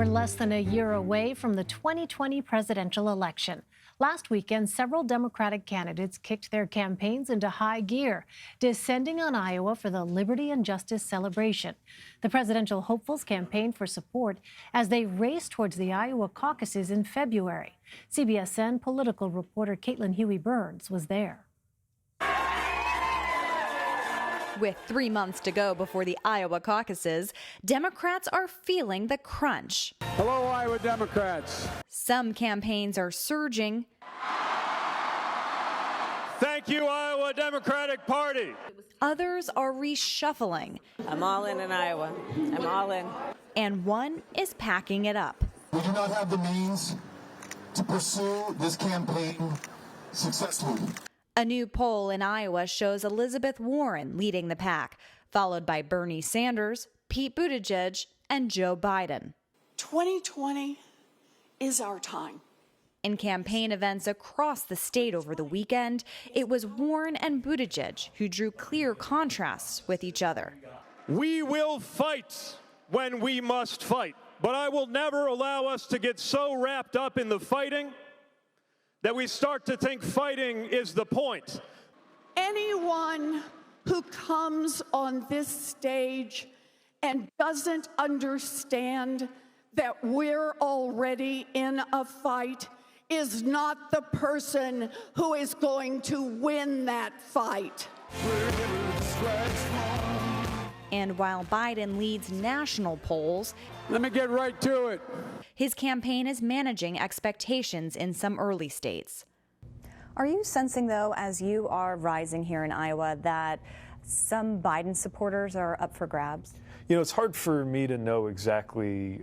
less than a year away from the 2020 presidential election. Last weekend, several Democratic candidates kicked their campaigns into high gear, descending on Iowa for the Liberty and Justice celebration. The presidential hopefuls campaigned for support as they raced towards the Iowa caucuses in February. CBSN political reporter Caitlin Huey-Burns was there. With 3 months to go before the Iowa caucuses, Democrats are feeling the crunch. Hello, Iowa Democrats. Some campaigns are surging. Thank you, Iowa Democratic Party. Others are reshuffling. I'm all in Iowa. I'm all in. And one is packing it up. We do not have the means to pursue this campaign successfully. A new poll in Iowa shows Elizabeth Warren leading the pack, followed by Bernie Sanders, Pete Buttigieg, and Joe Biden. 2020 is our time. In campaign events across the state over the weekend, it was Warren and Buttigieg who drew clear contrasts with each other. We will fight when we must fight, but I will never allow us to get so wrapped up in the fighting that we start to think fighting is the point. Anyone who comes on this stage and doesn't understand that we're already in a fight is not the person who is going to win that fight. And while Biden leads national polls, Let me get right to it. his campaign is managing expectations in some early states. Are you sensing, though, as you are rising here in Iowa, that some Biden supporters are up for grabs? You know, it's hard for me to know exactly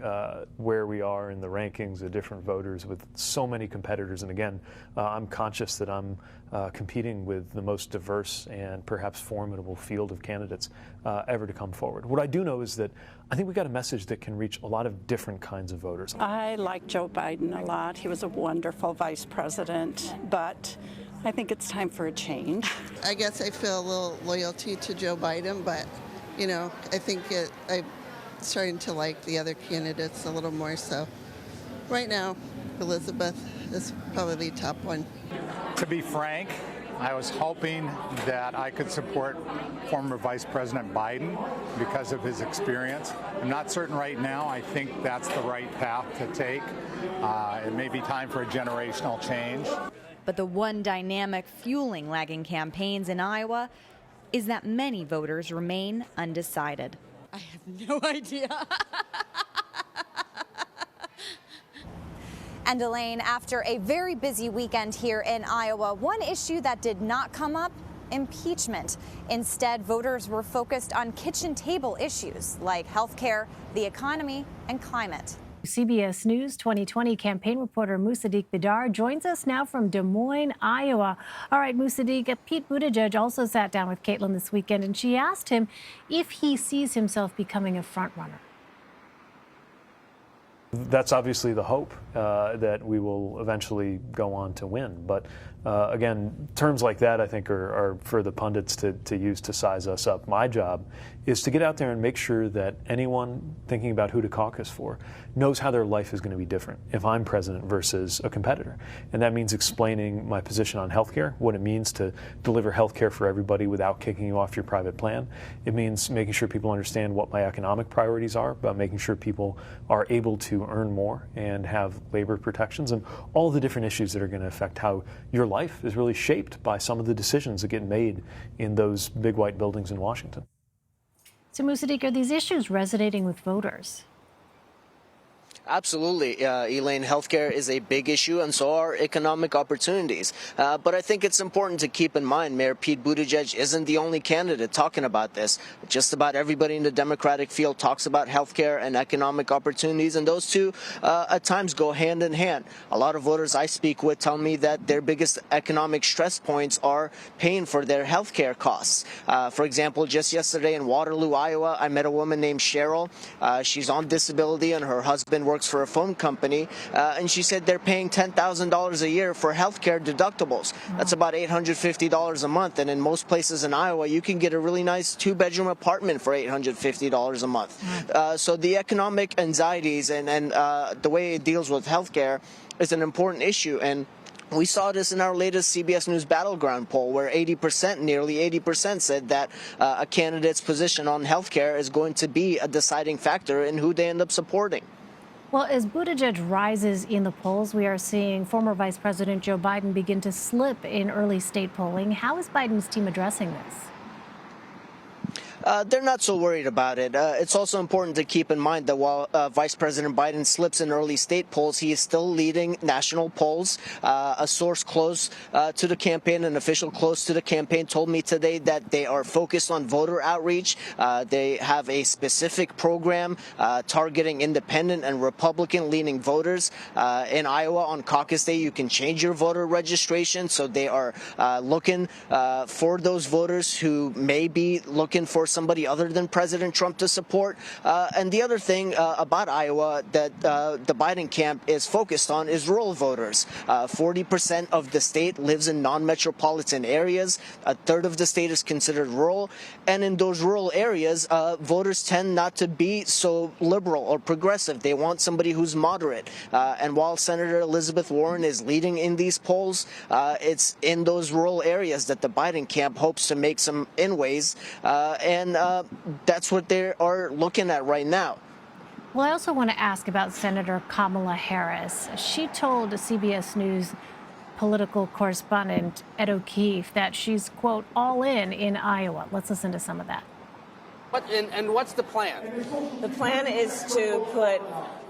where we are in the rankings of different voters with so many competitors. And again, I'm conscious that I'm competing with the most diverse and perhaps formidable field of candidates ever to come forward. What I do know is that I think we got a message that can reach a lot of different kinds of voters. I like Joe Biden a lot. He was a wonderful vice president, but I think it's time for a change. I guess I feel a little loyalty to Joe Biden, but you know, I think I'm starting to like the other candidates a little more. So right now, Elizabeth is probably the top one. To be frank, I was hoping that I could support former Vice President Biden because of his experience. I'm not certain right now. I think that's the right path to take. It may be time for a generational change. But the one dynamic fueling lagging campaigns in Iowa is that many voters remain undecided. I have no idea. And Elaine, after a very busy weekend here in Iowa, one issue that did not come up, impeachment. Instead, voters were focused on kitchen table issues like health care, the economy, and climate. CBS News 2020 campaign reporter Musadiq Bidar joins us now from Des Moines, Iowa. All right, Musadiq, Pete Buttigieg also sat down with Caitlin this weekend, and she asked him if he sees himself becoming a frontrunner. That's obviously the hope that we will eventually go on to win. But again, terms like that, I think, are for the pundits to use to size us up. My job is to get out there and make sure that anyone thinking about who to caucus for knows how their life is going to be different if I'm president versus a competitor. And that means explaining my position on healthcare, what it means to deliver healthcare for everybody without kicking you off your private plan. It means making sure people understand what my economic priorities are, about making sure people are able to earn more and have labor protections, and all the different issues that are going to affect how your life is really shaped by some of the decisions that get made in those big white buildings in Washington. So, Musadiq, are these issues resonating with voters? Absolutely, Elaine. Healthcare is a big issue, and so are economic opportunities. But I think it's important to keep in mind Mayor Pete Buttigieg isn't the only candidate talking about this. Just about everybody in the Democratic field talks about healthcare and economic opportunities, and those two at times go hand in hand. A lot of voters I speak with tell me that their biggest economic stress points are paying for their healthcare costs. For example, just yesterday in Waterloo, Iowa, I met a woman named Cheryl. She's on disability, and her husband works works for a phone company, and she said they're paying $10,000 a year for health care deductibles. That's about $850 a month, and in most places in Iowa, you can get a really nice two-bedroom apartment for $850 a month. So the economic anxieties and the way it deals with health care is an important issue. And we saw this in our latest CBS News Battleground poll, where nearly 80% said that a candidate's position on health care is going to be a deciding factor in who they end up supporting. Well, as Buttigieg rises in the polls, we are seeing former Vice President Joe Biden begin to slip in early state polling. How is Biden's team addressing this? They're not so worried about it. It's also important to keep in mind that while Vice President Biden slips in early state polls, he is still leading national polls. A source close to the campaign, an official close to the campaign, told me today that they are focused on voter outreach. They have a specific program targeting independent and Republican-leaning voters. In Iowa, on caucus day, you can change your voter registration, so they are looking for those voters who may be looking for somebody other than President Trump to support. And the other thing about Iowa that the Biden camp is focused on is rural voters. 40% of the state lives in non-metropolitan areas. A third of the state is considered rural. And in those rural areas, voters tend not to be so liberal or progressive. They want somebody who's moderate. And while Senator Elizabeth Warren is leading in these polls, it's in those rural areas that the Biden camp hopes to make some inways. And that's what they are looking at right now. Well, I also want to ask about Senator Kamala Harris. She told CBS News political correspondent Ed O'Keefe that she's, quote, all in Iowa. Let's listen to some of that. And what's the plan? The plan is to put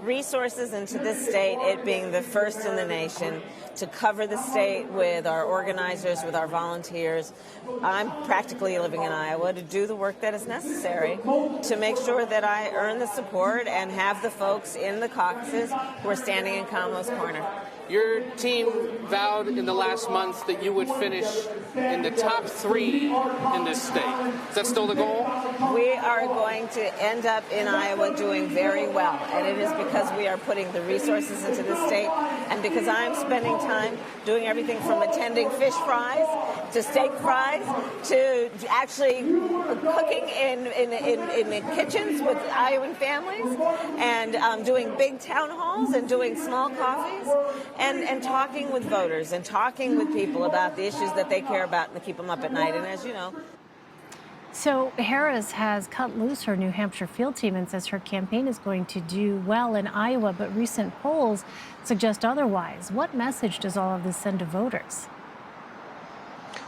resources into this state, it being the first in the nation, to cover the state with our organizers, with our volunteers. I'm practically living in Iowa to do the work that is necessary to make sure that I earn the support and have the folks in the caucuses who are standing in Kamala's corner. Your team vowed in the last month that you would finish in the top 3 in this state. Is that still the goal? We are going to end up in Iowa doing very well, and it is because we are putting the resources into the state, and because I'm spending time doing everything from attending fish fries to steak fries to actually cooking in the kitchens with Iowan families, and doing big town halls and doing small coffees. And talking with voters and talking with people about the issues that they care about and to keep them up at night. And as you know. So Harris has cut loose her New Hampshire field team and says her campaign is going to do well in Iowa, but recent polls suggest otherwise. What message does all of this send to voters?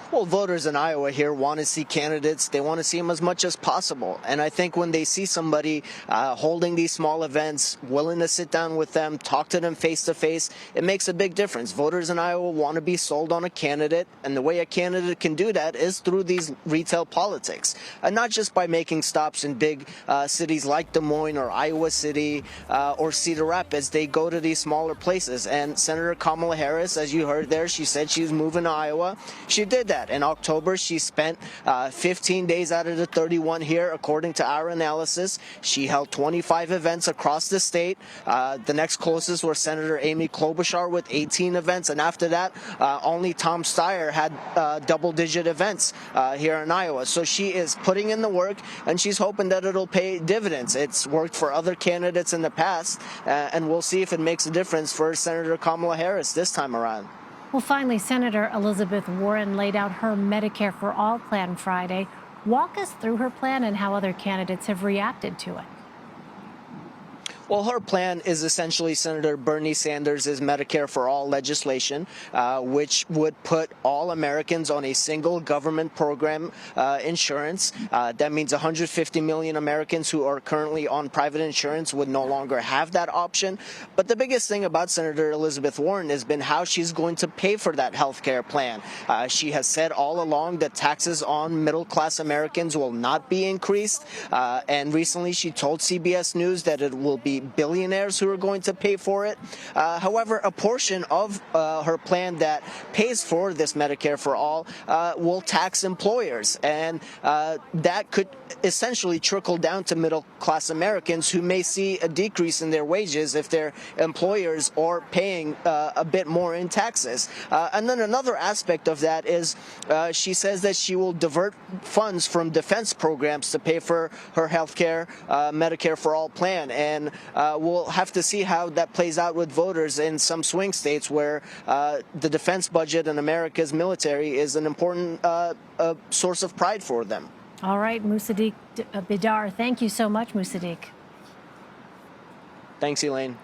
Well, voters in Iowa here want to see candidates. They want to see them as much as possible. And I think when they see somebody holding these small events, willing to sit down with them, talk to them face to face, it makes a big difference. Voters in Iowa want to be sold on a candidate. And the way a candidate can do that is through these retail politics. And not just by making stops in big cities like Des Moines or Iowa City or Cedar Rapids. They go to these smaller places. And Senator Kamala Harris, as you heard there, she said she was moving to Iowa. She did that. In October, she spent 15 days out of the 31 here, according to our analysis. She held 25 events across the state. The next closest were Senator Amy Klobuchar with 18 events. And after that, only Tom Steyer had double-digit events here in Iowa. So she is putting in the work, and she's hoping that it'll pay dividends. It's worked for other candidates in the past, and we'll see if it makes a difference for Senator Kamala Harris this time around. Well, finally, Senator Elizabeth Warren laid out her Medicare for All plan Friday. Walk us through her plan and how other candidates have reacted to it. Well, her plan is essentially Senator Bernie Sanders' Medicare for All legislation, which would put all Americans on a single government program insurance. That means 150 million Americans who are currently on private insurance would no longer have that option. But the biggest thing about Senator Elizabeth Warren has been how she's going to pay for that health care plan. She has said all along that taxes on middle-class Americans will not be increased. And recently she told CBS News that it will be the billionaires who are going to pay for it. However, a portion of her plan that pays for this Medicare for All will tax employers, and that could essentially trickle down to middle-class Americans who may see a decrease in their wages if their employers are paying a bit more in taxes. And then another aspect of that is she says that she will divert funds from defense programs to pay for her health care, Medicare for All plan. And we'll have to see how that plays out with voters in some swing states where the defense budget and America's military is an important source of pride for them. All right, Musadiq Bidar, thank you so much, Musadiq. Thanks, Elaine.